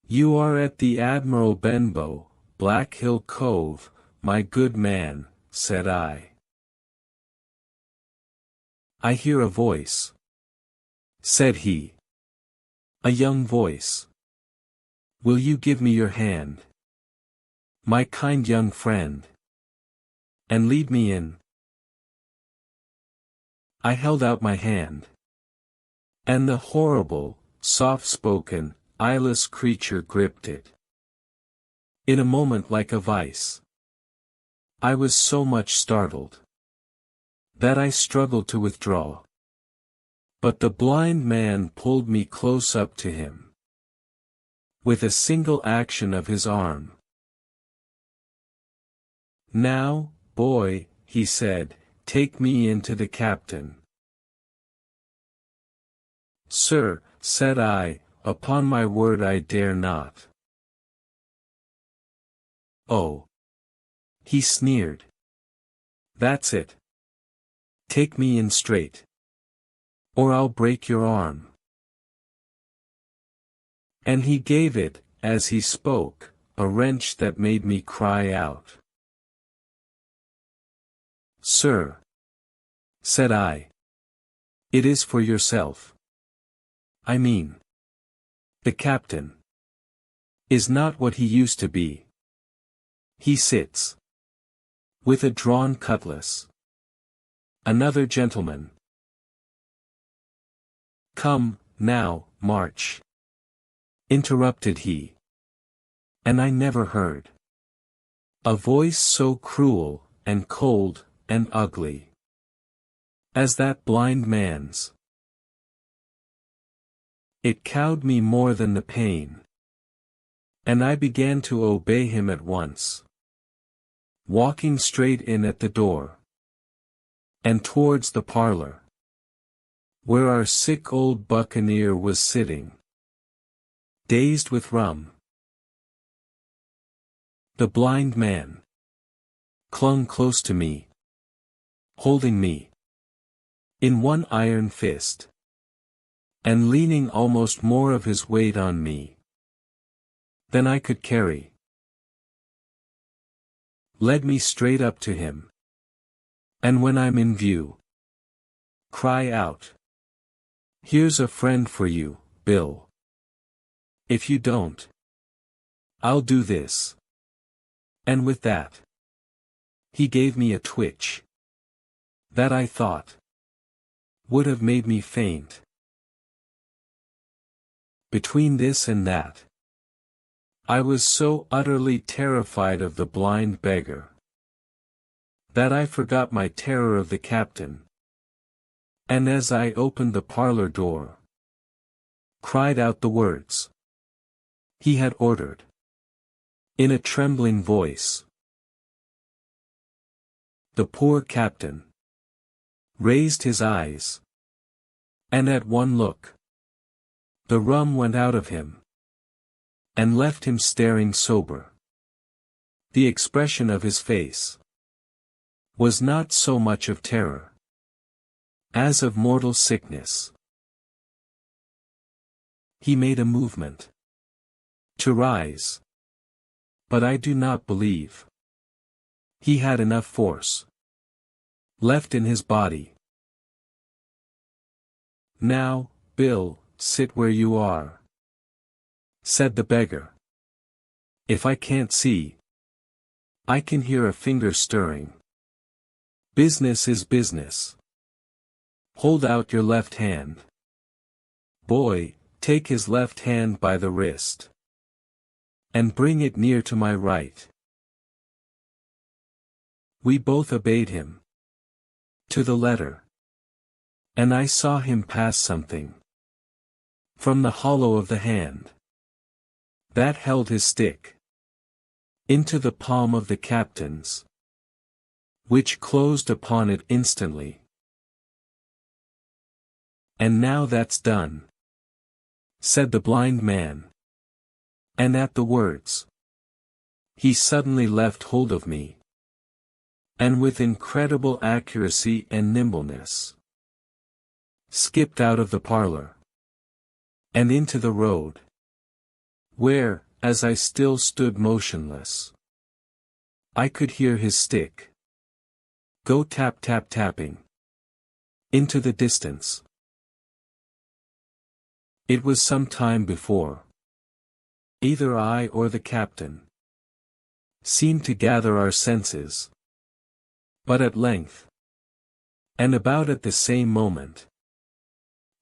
You are at the Admiral Benbow, Black Hill Cove, my good man, said I. I hear a voice, said he. A young voice. Will you give me your hand, my kind young friend, and lead me in? I held out my hand, and the horrible, soft-spoken, eyeless creature gripped it. In a moment like a vice. I was so much startled that I struggled to withdraw. But the blind man pulled me close up to him with a single action of his arm. Now, boy, he said, take me in to the captain. Sir, said I, upon my word I dare not. Oh. He sneered. That's it. Take me in straight, or I'll break your arm. And he gave it, as he spoke, a wrench that made me cry out. Sir, said I, it is for yourself. I mean, the captain is not what he used to be. He sits with a drawn cutlass. Another gentleman. Come, now, march, interrupted he. And I never heard a voice so cruel, and cold, and ugly as that blind man's. It cowed me more than the pain, and I began to obey him at once, walking straight in at the door, and towards the parlor, where our sick old buccaneer was sitting, dazed with rum. The blind man clung close to me, holding me in one iron fist, and leaning almost more of his weight on me than I could carry, led me straight up to him. And when I'm in view, cry out, here's a friend for you, Bill. If you don't, I'll do this. And with that, he gave me a twitch that I thought would have made me faint. Between this and that, I was so utterly terrified of the blind beggar that I forgot my terror of the captain, and as I opened the parlor door, cried out the words he had ordered, in a trembling voice. The poor captain raised his eyes, and at one look, the rum went out of him, and left him staring sober. The expression of his face was not so much of terror as of mortal sickness. He made a movement to rise, but I do not believe he had enough force left in his body. Now, Bill, sit where you are, said the beggar. If I can't see, I can hear a finger stirring. Business is business. Hold out your left hand. Boy, take his left hand by the wrist, and bring it near to my right. We both obeyed him to the letter, and I saw him pass something from the hollow of the hand that held his stick into the palm of the captain's, which closed upon it instantly. And now that's done, said the blind man. And at the words, he suddenly left hold of me, and with incredible accuracy and nimbleness, skipped out of the parlor and into the road, where, as I still stood motionless, I could hear his stick go tap tap tapping into the distance. It was some time before either I or the captain seemed to gather our senses, but at length, and about at the same moment,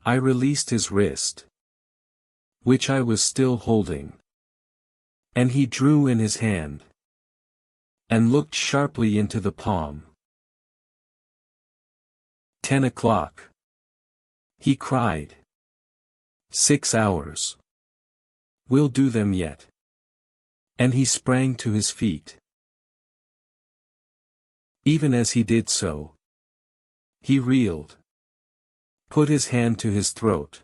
I released his wrist, which I was still holding, and he drew in his hand, and looked sharply into the palm. 10 o'clock. He cried. 6 hours. We'll do them yet. And he sprang to his feet. Even as he did so, he reeled, put his hand to his throat,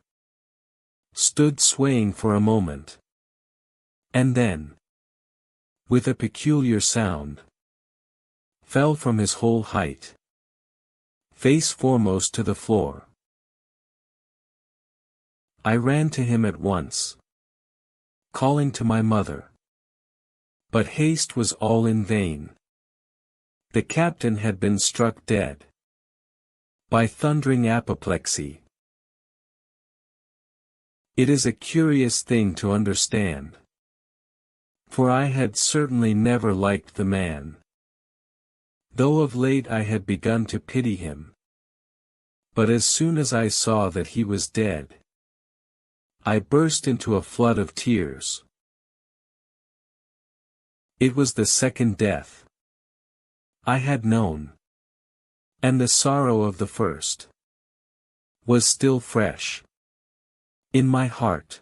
stood swaying for a moment, and then, with a peculiar sound, fell from his whole height, face foremost to the floor. I ran to him at once, calling to my mother. But haste was all in vain. The captain had been struck dead by thundering apoplexy. It is a curious thing to understand, for I had certainly never liked the man, though of late I had begun to pity him. But as soon as I saw that he was dead, I burst into a flood of tears. It was the second death I had known, and the sorrow of the first was still fresh in my heart.